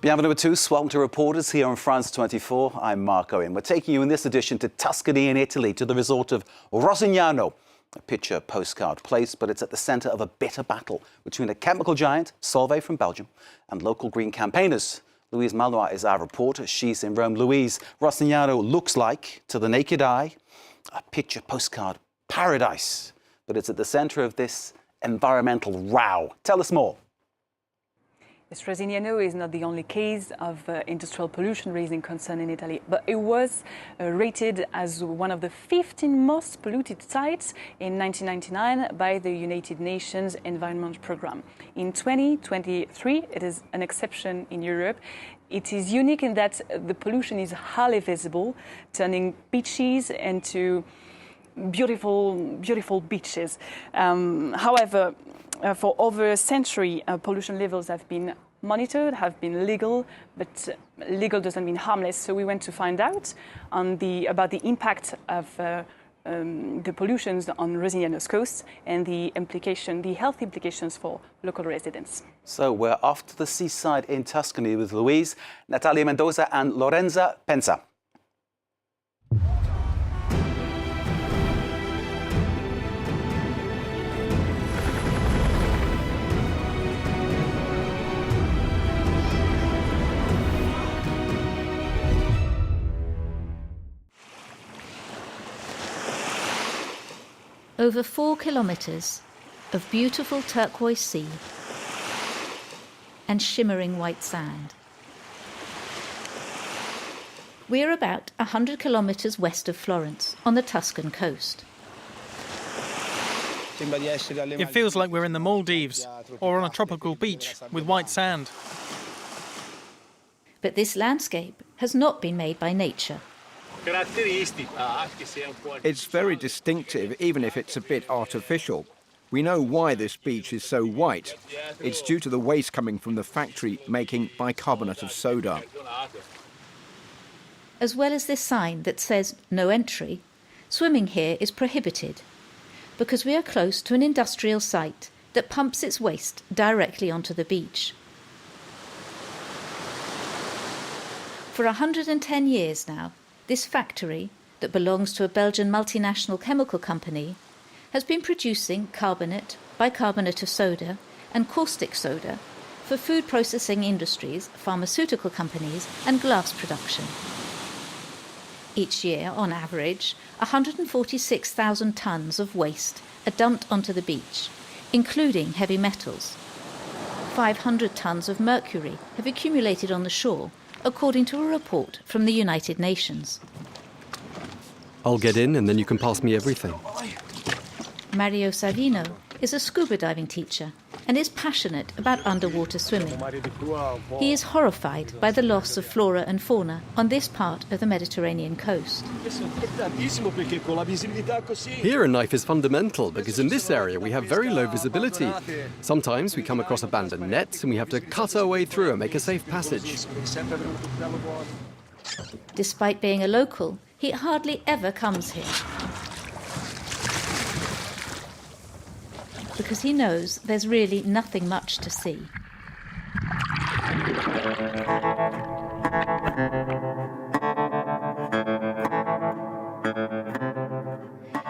Bienvenue à tous. Welcome to Reporters here on France 24. I'm Mark Owen. We're taking you in this edition to Tuscany in Italy, to the resort of Rosignano, a picture-postcard place, but it's at the centre of a bitter battle between a chemical giant, Solvay from Belgium, and local green campaigners. Louise Malnois is our reporter. She's in Rome. Louise, Rosignano looks like, to the naked eye, a picture-postcard paradise, but it's at the centre of this environmental row. Tell us more. Yes, Rosignano is not the only case of industrial pollution raising concern in Italy, but it was rated as one of the 15 most polluted sites in 1999 by the United Nations Environment Programme. In 2023, it is an exception in Europe. It is unique in that the pollution is highly visible, turning beaches into beautiful beaches. However, for over a century, pollution levels have been monitored, have been legal, but legal doesn't mean harmless. So we went to find out about the impact of the pollutions on Rosignano's coast and the health implications for local residents. So we're off to the seaside in Tuscany with Louise, Natalia Mendoza and Lorenza Penza. Over 4 kilometres of beautiful turquoise sea and shimmering white sand. We are about 100 kilometres west of Florence, on the Tuscan coast. It feels like we're in the Maldives or on a tropical beach with white sand. But this landscape has not been made by nature. It's very distinctive, even if it's a bit artificial. We know why this beach is so white. It's due to the waste coming from the factory making bicarbonate of soda. As well as this sign that says no entry, swimming here is prohibited because we are close to an industrial site that pumps its waste directly onto the beach. For 110 years now, this factory, that belongs to a Belgian multinational chemical company, has been producing carbonate, bicarbonate of soda and caustic soda for food processing industries, pharmaceutical companies and glass production. Each year, on average, 146,000 tonnes of waste are dumped onto the beach, including heavy metals. 500 tonnes of mercury have accumulated on the shore, according to a report from the United Nations. I'll get in and then you can pass me everything. Mario Savino is a scuba diving teacher and is passionate about underwater swimming. He is horrified by the loss of flora and fauna on this part of the Mediterranean coast. Here a knife is fundamental because in this area we have very low visibility. Sometimes we come across abandoned nets and we have to cut our way through and make a safe passage. Despite being a local, he hardly ever comes here, because he knows there's really nothing much to see.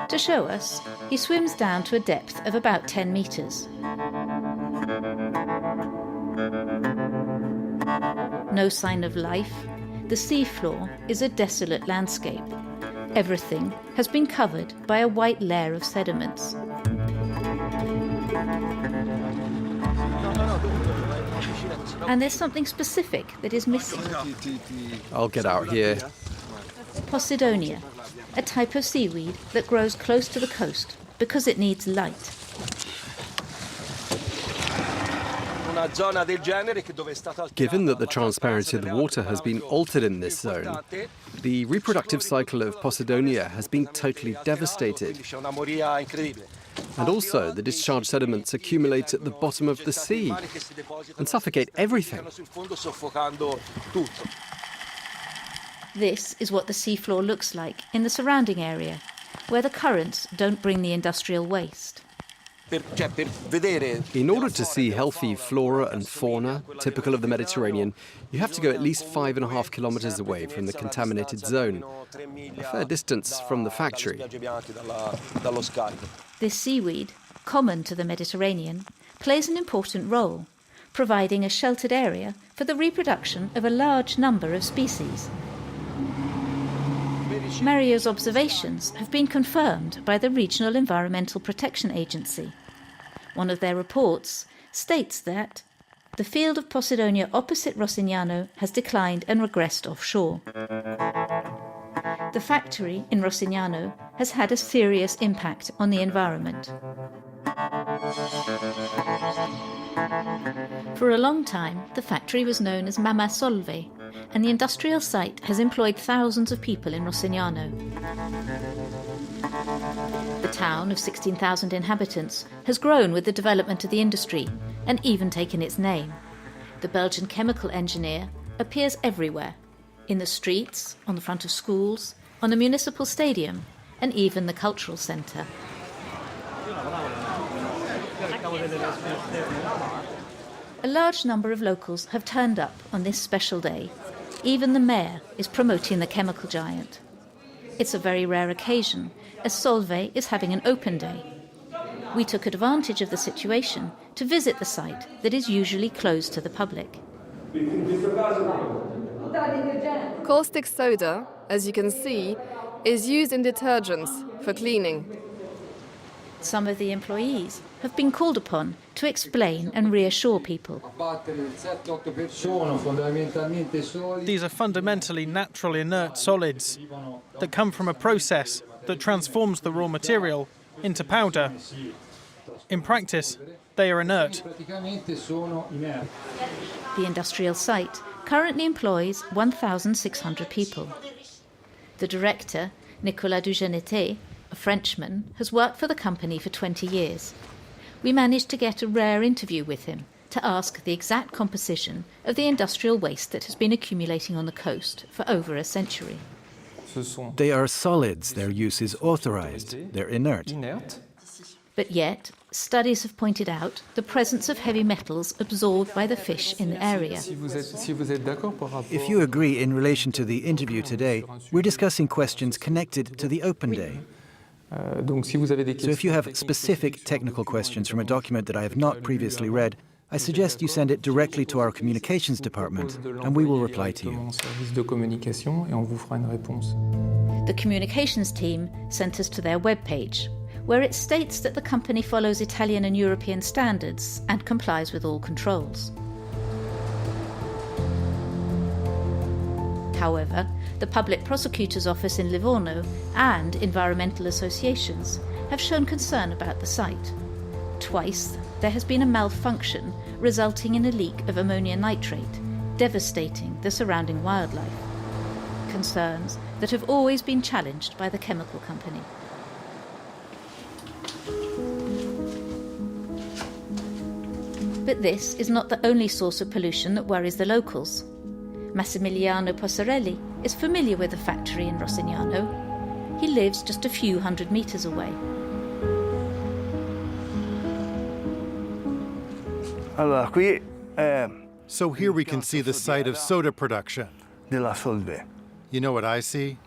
To show us, he swims down to a depth of about 10 metres. No sign of life. The seafloor is a desolate landscape. Everything has been covered by a white layer of sediments. And there's something specific that is missing. I'll get out here. Posidonia, a type of seaweed that grows close to the coast because it needs light. Given that the transparency of the water has been altered in this zone, the reproductive cycle of Posidonia has been totally devastated. And also, the discharge sediments accumulate at the bottom of the sea and suffocate everything. This is what the seafloor looks like in the surrounding area, where the currents don't bring the industrial waste. In order to see healthy flora and fauna typical of the Mediterranean, you have to go at least 5.5 kilometers away from the contaminated zone, a fair distance from the factory. This seaweed, common to the Mediterranean, plays an important role, providing a sheltered area for the reproduction of a large number of species. Mario's observations have been confirmed by the Regional Environmental Protection Agency. One of their reports states that the field of Posidonia opposite Rosignano has declined and regressed offshore. The factory in Rosignano has had a serious impact on the environment. For a long time, the factory was known as Mama Solvay, and the industrial site has employed thousands of people in Rosignano. The town of 16,000 inhabitants has grown with the development of the industry and even taken its name. The Belgian chemical engineer appears everywhere, in the streets, on the front of schools, on the municipal stadium, and even the cultural centre. A large number of locals have turned up on this special day. Even the mayor is promoting the chemical giant. It's a very rare occasion, as Solvay is having an open day. We took advantage of the situation to visit the site that is usually closed to the public. Caustic soda, as you can see, is used in detergents for cleaning. Some of the employees have been called upon to explain and reassure people. These are fundamentally natural inert solids that come from a process that transforms the raw material into powder. In practice, they are inert. The industrial site currently employs 1,600 people. The director, Nicolas Dugenete, a Frenchman, has worked for the company for 20 years. We managed to get a rare interview with him to ask the exact composition of the industrial waste that has been accumulating on the coast for over a century. They are solids. Their use is authorized. They're inert. But yet, studies have pointed out the presence of heavy metals absorbed by the fish in the area. If you agree in relation to the interview today, we're discussing questions connected to the open day. So if you have specific technical questions from a document that I have not previously read, I suggest you send it directly to our communications department and we will reply to you. The communications team sent us to their webpage, where it states that the company follows Italian and European standards and complies with all controls. However, the Public Prosecutor's Office in Livorno and environmental associations have shown concern about the site. Twice, there has been a malfunction resulting in a leak of ammonium nitrate, devastating the surrounding wildlife. Concerns that have always been challenged by the chemical company. But this is not the only source of pollution that worries the locals. Massimiliano Possarelli is familiar with the factory in Rosignano. He lives just a few hundred meters away. So here we can see the site of soda production. You know what I see?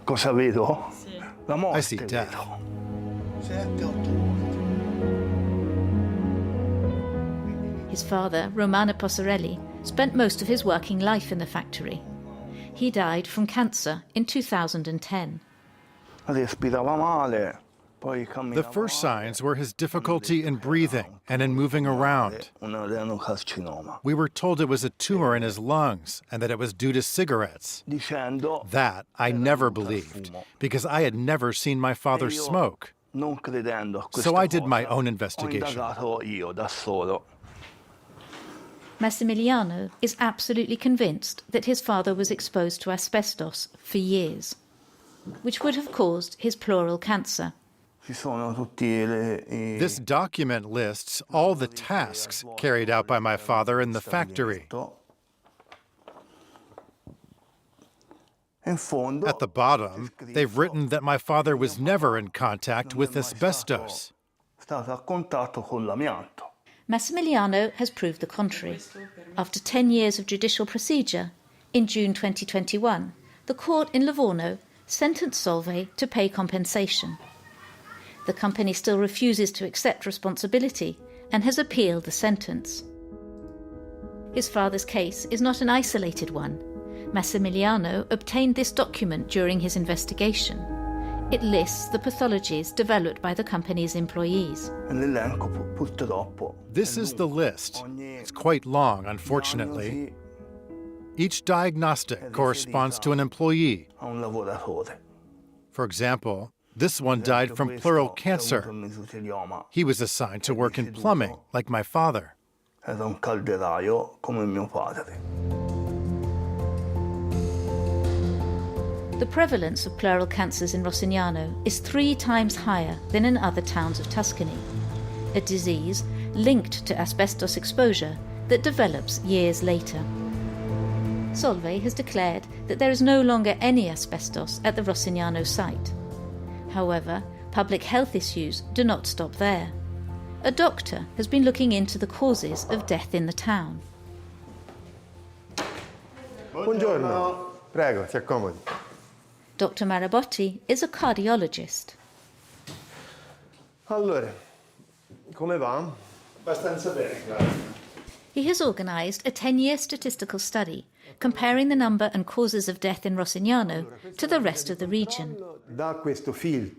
I see death. His father, Romano Possarelli, spent most of his working life in the factory. He died from cancer in 2010. The first signs were his difficulty in breathing and in moving around. We were told it was a tumor in his lungs and that it was due to cigarettes. That I never believed, because I had never seen my father smoke. So I did my own investigation. Massimiliano is absolutely convinced that his father was exposed to asbestos for years, which would have caused his pleural cancer. This document lists all the tasks carried out by my father in the factory. At the bottom, they've written that my father was never in contact with asbestos. Massimiliano has proved the contrary. After 10 years of judicial procedure, in June 2021, the court in Livorno sentenced Solvay to pay compensation. The company still refuses to accept responsibility and has appealed the sentence. His father's case is not an isolated one. Massimiliano obtained this document during his investigation. It lists the pathologies developed by the company's employees. This is the list. It's quite long, unfortunately. Each diagnostic corresponds to an employee. For example, this one died from pleural cancer. He was assigned to work in plumbing, like my father. The prevalence of pleural cancers in Rosignano is 3 times higher than in other towns of Tuscany, a disease linked to asbestos exposure that develops years later. Solvay has declared that there is no longer any asbestos at the Rosignano site. However, public health issues do not stop there. A doctor has been looking into the causes of death in the town. Buongiorno. Prego, si accomodi. Dr. Marabotti is a cardiologist. Allora, come va? Abbastanza bene, grazie. He has organised a 10-year statistical study comparing the number and causes of death in Rosignano to the rest of the region.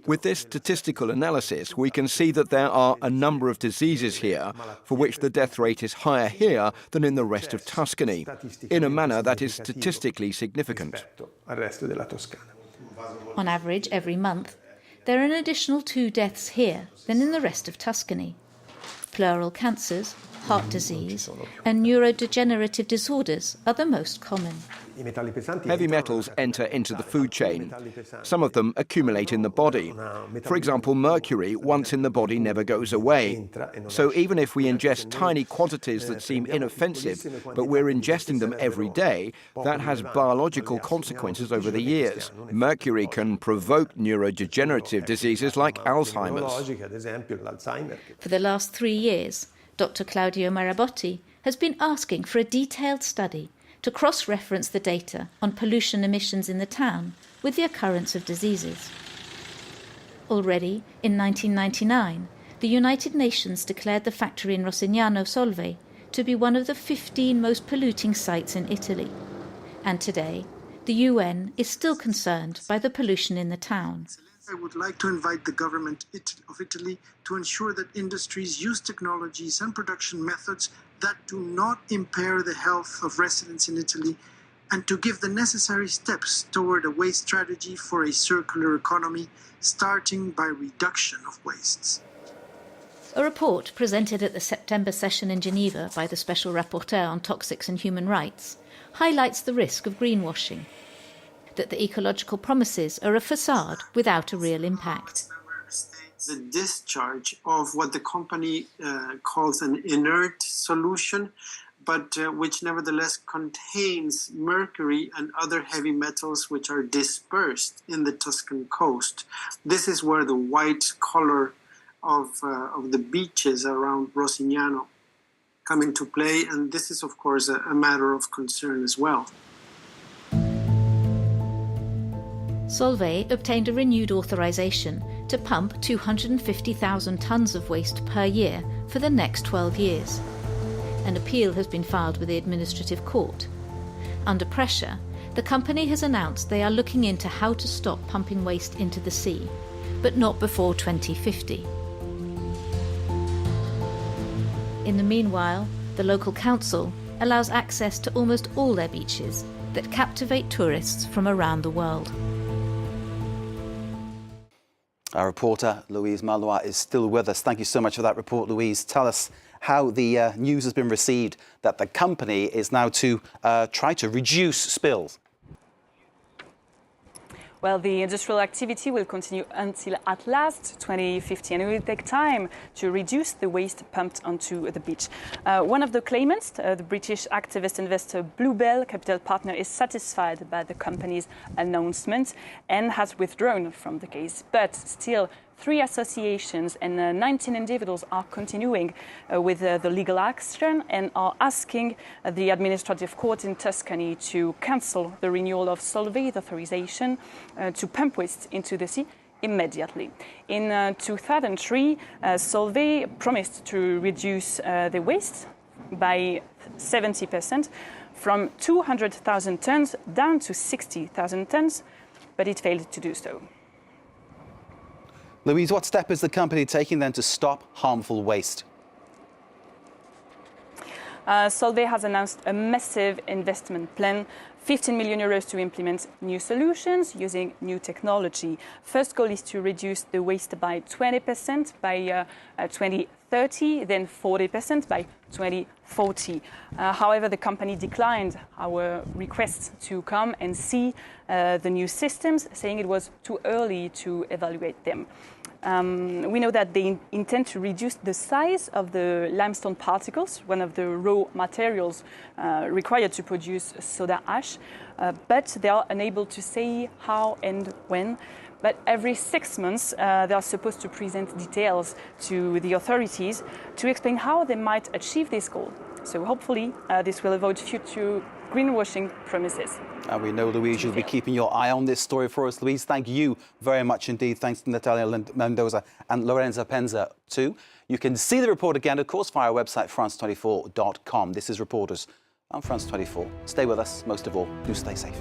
With this statistical analysis, we can see that there are a number of diseases here for which the death rate is higher here than in the rest of Tuscany, in a manner that is statistically significant. On average, every month, there are an additional 2 deaths here than in the rest of Tuscany. Pleural cancers, heart disease, and neurodegenerative disorders are the most common. Heavy metals enter into the food chain. Some of them accumulate in the body. For example, mercury, once in the body, never goes away. So even if we ingest tiny quantities that seem inoffensive, but we're ingesting them every day, that has biological consequences over the years. Mercury can provoke neurodegenerative diseases like Alzheimer's. For the last 3 years, Dr. Claudio Marabotti has been asking for a detailed study to cross-reference the data on pollution emissions in the town with the occurrence of diseases. Already in 1999, the United Nations declared the factory in Rosignano Solvay to be one of the 15 most polluting sites in Italy. And today, the UN is still concerned by the pollution in the town. I would like to invite the government of Italy to ensure that industries use technologies and production methods that do not impair the health of residents in Italy, and to give the necessary steps toward a waste strategy for a circular economy, starting by reduction of wastes. A report presented at the September session in Geneva by the Special Rapporteur on Toxics and Human Rights highlights the risk of greenwashing, that the ecological promises are a facade without a real impact. The discharge of what the company calls an inert solution, but which nevertheless contains mercury and other heavy metals which are dispersed in the Tuscan coast. This is where the white color of the beaches around Rosignano come into play, and this is of course a matter of concern as well. Solvay obtained a renewed authorisation to pump 250,000 tonnes of waste per year for the next 12 years. An appeal has been filed with the administrative court. Under pressure, the company has announced they are looking into how to stop pumping waste into the sea, but not before 2050. In the meanwhile, the local council allows access to almost all their beaches that captivate tourists from around the world. Our reporter, Louise Malois, is still with us. Thank you so much for that report, Louise. Tell us how the news has been received that the company is now to try to reduce spills. Well, the industrial activity will continue until at last 2050, and it will take time to reduce the waste pumped onto the beach. One of the claimants, the British activist investor Bluebell Capital Partner, is satisfied by the company's announcement and has withdrawn from the case. But still, 3 associations and 19 individuals are continuing with the legal action and are asking the administrative court in Tuscany to cancel the renewal of Solvay's authorization to pump waste into the sea immediately. In 2003, Solvay promised to reduce the waste by 70% from 200,000 tons down to 60,000 tons, but it failed to do so. Louise, what step is the company taking then to stop harmful waste? Solvay has announced a massive investment plan, 15 million euros to implement new solutions using new technology. First goal is to reduce the waste by 20% by 2030, then 40% by 2040. However, the company declined our request to come and see the new systems, saying it was too early to evaluate them. We know that they intend to reduce the size of the limestone particles, one of the raw materials required to produce soda ash, but they are unable to say how and when. But every 6 months, they are supposed to present details to the authorities to explain how they might achieve this goal. So hopefully, this will avoid future greenwashing promises. And we know, Louise, you'll be keeping your eye on this story for us. Louise, thank you very much indeed. Thanks to Natalia Mendoza and Lorenza Penza too. You can see the report again, of course, via our website, france24.com. This is Reporters on France 24. Stay with us. Most of all, do stay safe.